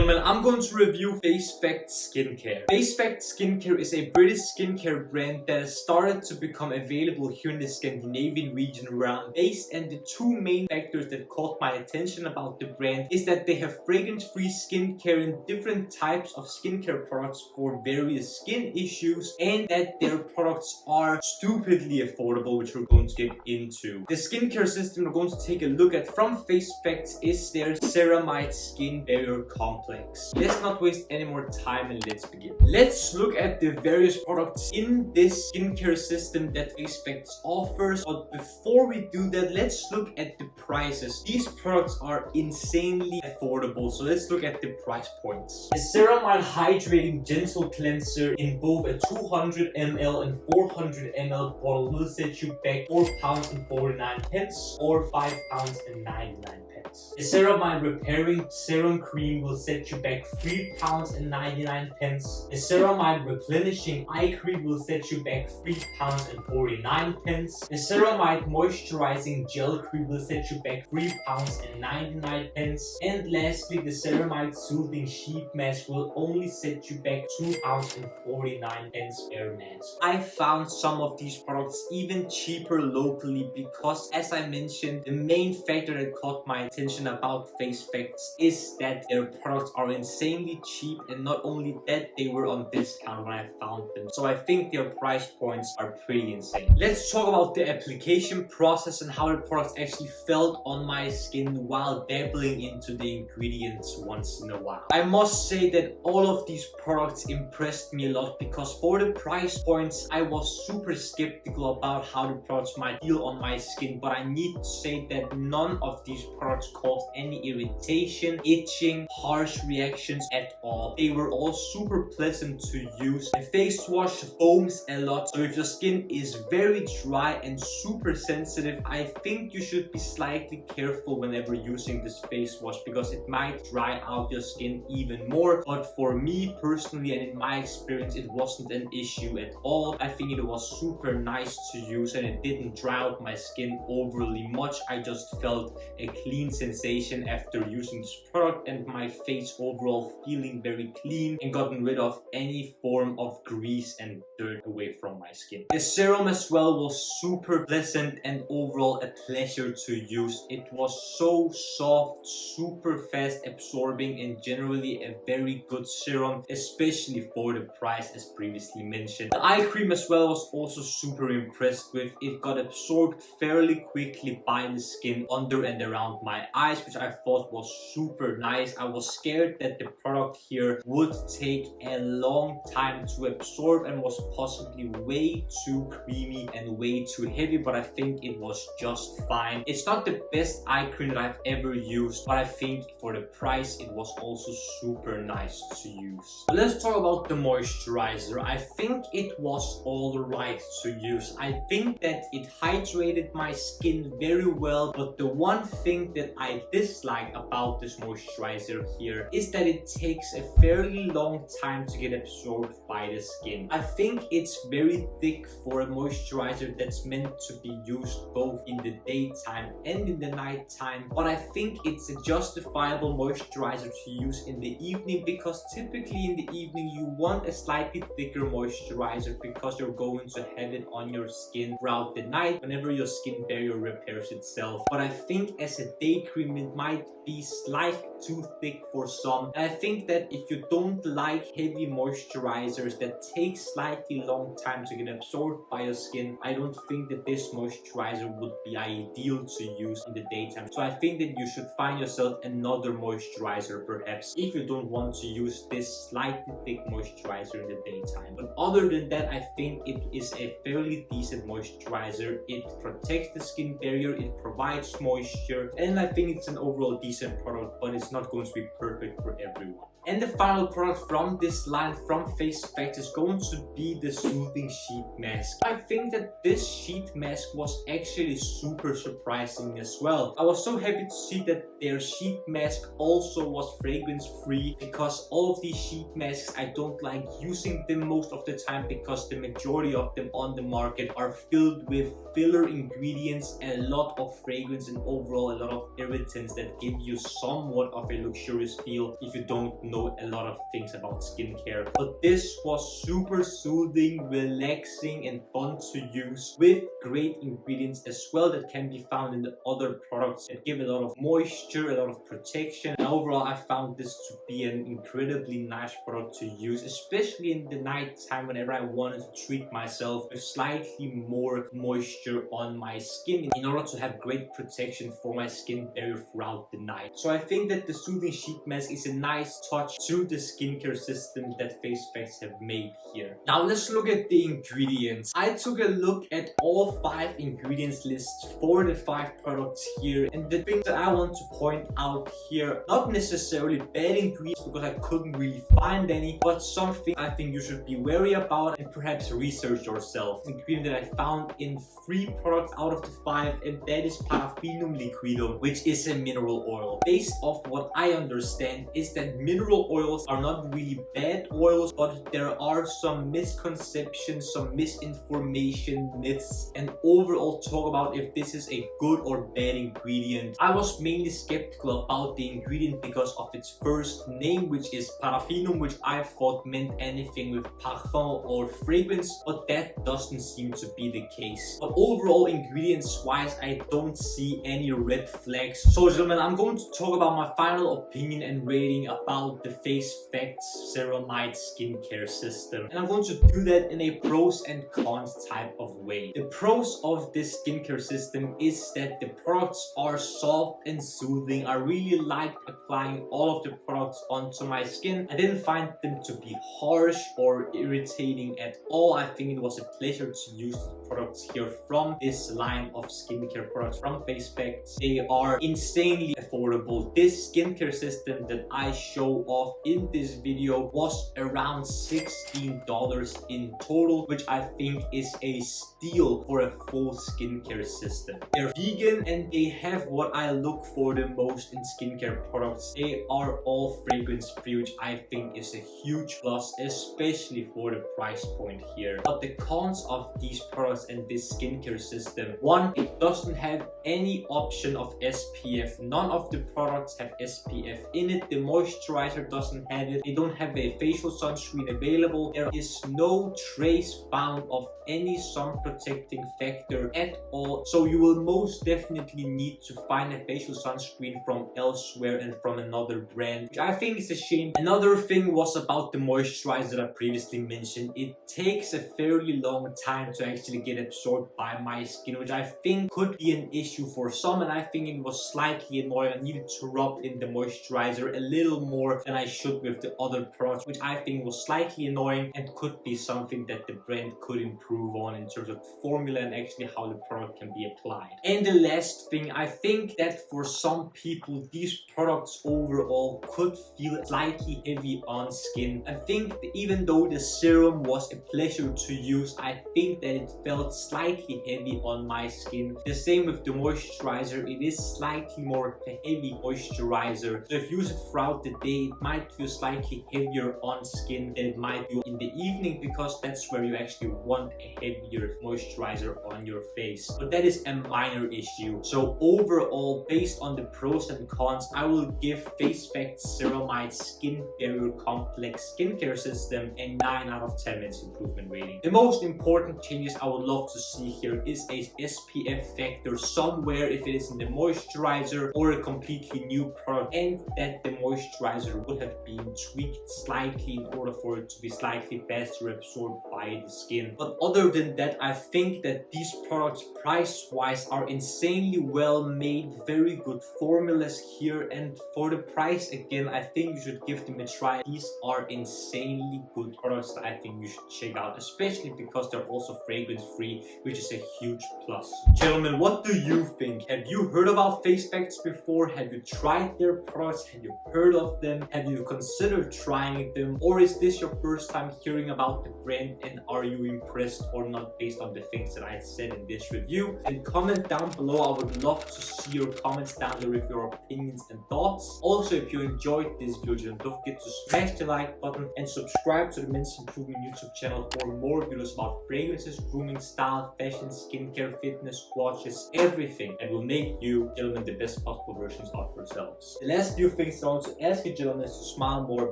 gentlemen, I'm going to review FaceFacts skincare. FaceFacts skincare is a British skincare brand that has started to become available here in the Scandinavian region where I'm based, and the two main factors that caught my attention about the brand is that they have fragrance-free skincare and different types of skincare products for various skin issues, and that their products are stupidly affordable, which we're going to get into. The skincare system we're going to take a look at from FaceFacts is their Ceramide Skin Barrier Complex. Let's not waste any more time and let's begin. Let's look at the various products in this skincare system that FaceFacts offers, but before we do that, let's look at the prices. These products are insanely affordable, so let's look at the price points. The Ceramide Hydrating Gentle Cleanser in both a 200 ml and 400 ml bottle will set you back £4.49 or £5.99. The Ceramide Repairing Serum Cream will set you back £3.99. The Ceramide Replenishing Eye Cream will set you back £3.49. The Ceramide Moisturising Gel Cream will set you back £3.99. And lastly, the Ceramide Soothing Sheet Mask will only set you back £2.49 per mask. I found some of these products even cheaper locally because, as I mentioned, the main factor that caught my attention about FaceFacts is that their products are insanely cheap, and not only that, they were on discount when I found them. So I think their price points are pretty insane. Let's talk about the application process and how the products actually felt on my skin while dabbling into the ingredients once in a while. I must say that all of these products impressed me a lot because for the price points I was super skeptical about how the products might feel on my skin, but I need to say that none of these products caused any irritation, itching, harsh reactions at all. They were all super pleasant to use. The face wash foams a lot, so if your skin is very dry and super sensitive, I think you should be slightly careful whenever using this face wash because it might dry out your skin even more. But for me personally and in my experience, it wasn't an issue at all. I think it was super nice to use and it didn't dry out my skin overly much. I just felt a clean sensation after using this product, and my face overall feeling very clean and gotten rid of any form of grease and dirt away from my skin. The serum as well was super pleasant and overall a pleasure to use. It was so soft, super fast absorbing, and generally a very good serum, especially for the price as previously mentioned. The eye cream as well was also super impressed with. It got absorbed fairly quickly by the skin under and around my eyes, which I thought was super nice. I was scared that the product here would take a long time to absorb and was possibly way too creamy and way too heavy, but I think it was just fine. It's not the best eye cream that I've ever used, but I think for the price it was also super nice to use. But let's talk about the moisturizer. I think it was alright to use. I think that it hydrated my skin very well, but the one thing that I dislike about this moisturizer here is that it takes a fairly long time to get absorbed by the skin. I think it's very thick for a moisturizer that's meant to be used both in the daytime and in the nighttime, but I think it's a justifiable moisturizer to use in the evening because typically in the evening you want a slightly thicker moisturizer because you're going to have it on your skin throughout the night whenever your skin barrier repairs itself. But I think as a day cream it might be slightly too thick for some, and I think that if you don't like heavy moisturizers that take slightly long time to get absorbed by your skin, I don't think that this moisturizer would be ideal to use in the daytime. So I think that you should find yourself another moisturizer perhaps if you don't want to use this slightly thick moisturizer in the daytime. But other than that, I think it is a fairly decent moisturizer. It protects the skin barrier, it provides moisture, and I think it's an overall decent product, but it's not going to be perfect for everyone. And the final product from this line from FaceFacts is going to be the Soothing Sheet Mask. I think that this sheet mask was actually super surprising as well. I was so happy to see that their sheet mask also was fragrance free, because all of these sheet masks I don't like using them most of the time because the majority of them on the market are filled with filler ingredients and a lot of fragrance and overall a lot of irritants that give you somewhat of a luxurious feel if you don't know a lot of things about skincare. But this was super soothing, relaxing and fun to use with great ingredients as well that can be found in the other products that give a lot of moisture, a lot of protection. And overall, I found this to be an incredibly nice product to use, especially in the night time whenever I wanted to treat myself with slightly more moisture on my skin in order to have great protection for my skin barrier throughout the night. So I think that the soothing sheet mask is a nice touch to the skincare system that FaceFacts have made here. Now let's look at the ingredients. I took a look at all 5 ingredients lists for the 5 products here, and the things that I want to point out here, not necessarily bad ingredients because I couldn't really find any, but something I think you should be wary about and perhaps research yourself. The ingredient that I found in 3 products out of the 5, and that is Paraffinum liquidum, which is a mineral oil. Based off what I understand is that mineral oils are not really bad oils, but there are some misconceptions, some misinformation, myths, and overall talk about if this is a good or bad ingredient. I was mainly skeptical about the ingredient because of its first name, which is Paraffinum, which I thought meant anything with parfum or fragrance, but that doesn't seem to be the case. But overall, ingredients wise, I don't see any red flags. So gentlemen, I'm going to talk about my final opinion and rating about the FaceFacts Ceramide skincare system, and I'm going to do that in a pros and cons type of way. The pros of this skincare system is that the products are soft and soothing. I really liked applying all of the products onto my skin. I didn't find them to be harsh or irritating at all. I think it was a pleasure to use the products here from this line of skincare products from FaceFacts. They are insanely affordable. This skincare system that I show off in this video was around $16 in total, which I think is a steal for a full skincare system. They're vegan and they have what I look for the most in skincare products. They are all fragrance free, which I think is a huge plus, especially for the price point here. But the cons of these products and this skincare system: 1, it doesn't have any option of SPF. None of the products have SPF in it. The moisturizer doesn't have it. They don't have a facial sunscreen available. There is no trace found of any sun protecting factor at all, so you will most definitely need to find a facial sunscreen from elsewhere and from another brand, which I think is a shame. Another thing was about the moisturizer that I previously mentioned. It takes a fairly long time to actually get absorbed by my skin, which I think could be an issue for some, and I think it was slightly annoying. I needed to rub in the moisturizer a little more than I should with the other products, which I think was slightly annoying and could be something that the brand could improve on in terms of the formula and actually how the product can be applied. And the last thing, I think that for some people these products overall could feel slightly heavy on skin. I think that even though the serum was a pleasure to use, I think that it felt slightly heavy on my skin. The same with the moisturizer, it is slightly more a heavy moisturizer, so if you use it throughout the day it might feel slightly heavier on skin than it might do in the evening, because that's where you actually want a heavier moisturizer on your face. But that is a minor issue. So overall, based on the pros and cons, I will give FaceFacts Ceramide Skin Barrier Complex Skincare System a 9 out of 10 minutes improvement rating. The most important changes I would love to see here is a SPF factor somewhere, if it is in the moisturizer or a completely new product, and that the moisturizer would have been tweaked slightly in order for it to be slightly faster absorbed by the skin. But other than that, I think that these products price wise are insanely well made, very good formulas here, and for the price again I think you should give them a try. These are insanely good products that I think you should check out, especially because they're also fragrance free, which is a huge plus. Gentlemen, what do you think? Have you heard about FaceFacts before? Have you tried their products? Have you heard of them? Have you considered trying them? Or is this your first time hearing about the brand, and are you impressed or not based on the things that I said in this review? And comment down below. I would love to see your comments down there with your opinions and thoughts. Also, if you enjoyed this video, don't forget to smash the like button and subscribe to the Men's Improvement YouTube channel for more videos about fragrances, grooming, style, fashion, skincare, fitness, watches, everything that will make you implement the best possible versions of yourselves. The last few things I want to ask you gentlemen is to smile more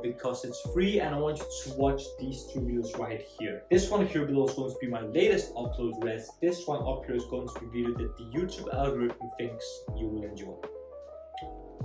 because it's free, and I want you to watch these two videos right here. This one here below is going to be my latest upload, whereas this one up here is going to be a video that the YouTube algorithm thinks you will enjoy.